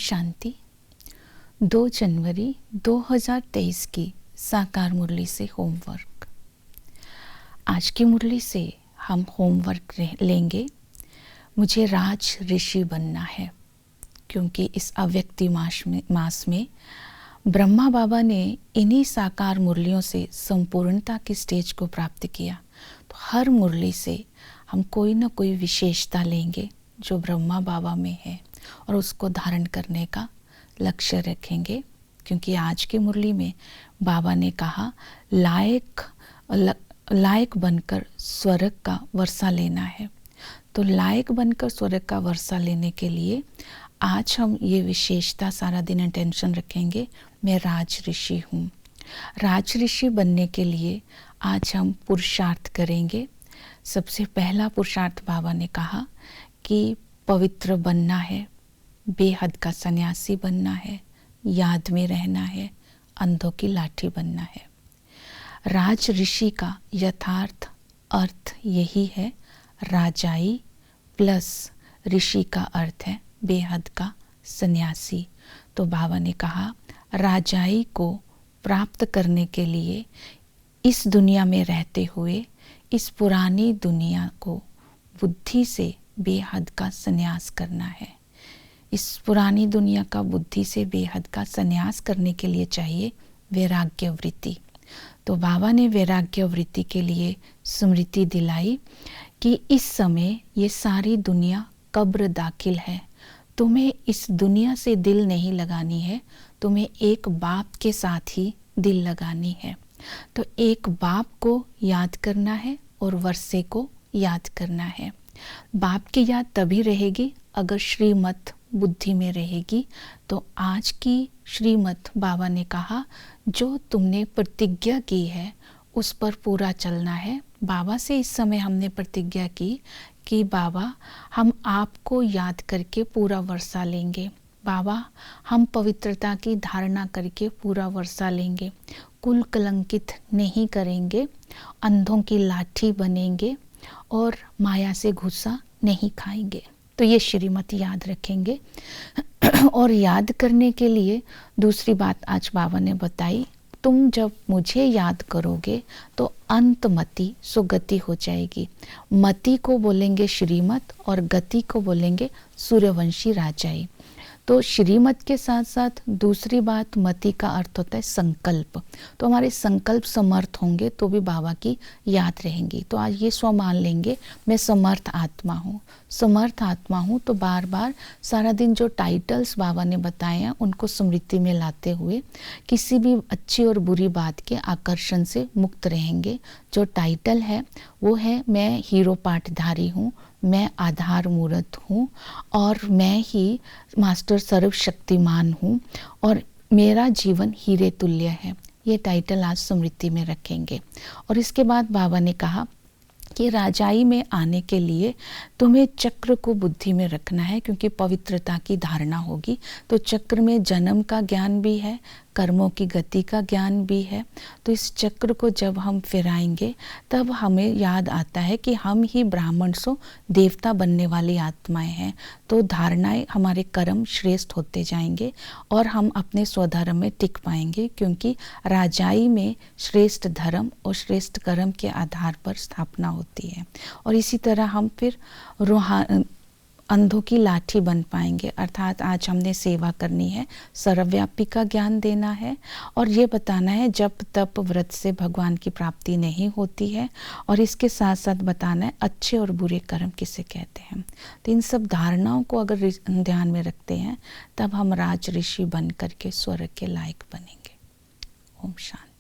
शांति। 2 जनवरी 2023 की साकार मुरली से होमवर्क। आज की मुरली से हम होमवर्क लेंगे। मुझे राज ऋषि बनना है, क्योंकि इस अव्यक्ति मास में ब्रह्मा बाबा ने इन्हीं साकार मुरलियों से संपूर्णता की स्टेज को प्राप्त किया। तो हर मुरली से हम कोई ना कोई विशेषता लेंगे जो ब्रह्मा बाबा में है और उसको धारण करने का लक्ष्य रखेंगे। क्योंकि आज की मुरली में बाबा ने कहा लायक बनकर स्वर्ग का वर्षा लेना है। तो लायक बनकर स्वर्ग का वर्षा लेने के लिए आज हम ये विशेषता सारा दिन इंटेंशन रखेंगे, मैं राज ऋषि हूँ। राज ऋषि बनने के लिए आज हम पुरुषार्थ करेंगे। सबसे पहला पुरुषार्थ बाबा ने कहा कि पवित्र बनना है, बेहद का सन्यासी बनना है, याद में रहना है, अंधों की लाठी बनना है। राज ऋषि का यथार्थ अर्थ यही है। राजाई प्लस ऋषि का अर्थ है बेहद का सन्यासी। तो बाबा ने कहा राजाई को प्राप्त करने के लिए इस दुनिया में रहते हुए इस पुरानी दुनिया को बुद्धि से बेहद का संन्यास करना है। इस पुरानी दुनिया का बुद्धि से बेहद का संन्यास करने के लिए चाहिए वैराग्य वृत्ति। तो बाबा ने वैराग्य वृत्ति के लिए स्मृति दिलाई कि इस समय ये सारी दुनिया कब्र दाखिल है। तुम्हें इस दुनिया से दिल नहीं लगानी है, तुम्हें एक बाप के साथ ही दिल लगानी है। तो एक बाप को याद करना है और वर्षे को याद करना है। बाप की याद तभी रहेगी अगर श्रीमत बुद्धि में रहेगी। तो आज की श्रीमत बाबा ने कहा जो तुमने प्रतिज्ञा की है उस पर पूरा चलना है। बाबा से इस समय हमने प्रतिज्ञा की कि बाबा हम आपको याद करके पूरा वर्षा लेंगे। बाबा हम पवित्रता की धारणा करके पूरा वर्षा लेंगे, कुल कलंकित नहीं करेंगे, अंधों की लाठी बनेंगे और माया से घुसा नहीं खाएंगे। तो ये श्रीमत याद रखेंगे। और याद करने के लिए दूसरी बात आज बाबा ने बताई, तुम जब मुझे याद करोगे तो अंतमति सुगति हो जाएगी। मति को बोलेंगे श्रीमत और गति को बोलेंगे सूर्यवंशी राजाई। तो श्रीमत के साथ साथ दूसरी बात मति का अर्थ होता है संकल्प। तो हमारे संकल्प समर्थ होंगे तो भी बाबा की याद रहेंगी। तो आज ये स्व मान लेंगे मैं समर्थ आत्मा हूँ, समर्थ आत्मा हूँ। तो बार बार सारा दिन जो टाइटल्स बाबा ने बताए हैं उनको स्मृति में लाते हुए किसी भी अच्छी और बुरी बात के आकर्षण से मुक्त रहेंगे। जो टाइटल है वो है मैं हीरो पाठधारी हूँ, मैं आधार मूर्त हूँ और मैं ही मास्टर सर्वशक्तिमान हूँ और मेरा जीवन हीरे तुल्य है। ये टाइटल आज स्मृति में रखेंगे। और इसके बाद बाबा ने कहा कि राजाई में आने के लिए तुम्हें चक्र को बुद्धि में रखना है, क्योंकि पवित्रता की धारणा होगी। तो चक्र में जन्म का ज्ञान भी है, कर्मों की गति का ज्ञान भी है। तो इस चक्र को जब हम फिराएंगे तब हमें याद आता है कि हम ही ब्राह्मण सो देवता बनने वाली आत्माएं हैं। तो धारणाएं हमारे कर्म श्रेष्ठ होते जाएंगे और हम अपने स्वधर्म में टिक पाएंगे, क्योंकि राजाई में श्रेष्ठ धर्म और श्रेष्ठ कर्म के आधार पर स्थापना होती है। और इसी तरह हम फिर अंधों की लाठी बन पाएंगे। अर्थात आज हमने सेवा करनी है, सर्वव्यापी का ज्ञान देना है और ये बताना है जब तप व्रत से भगवान की प्राप्ति नहीं होती है। और इसके साथ साथ बताना है अच्छे और बुरे कर्म किसे कहते हैं। तो इन सब धारणाओं को अगर ध्यान में रखते हैं तब हम राज ऋषि बन करके स्वर्ग के लायक बनेंगे। ओम शांति।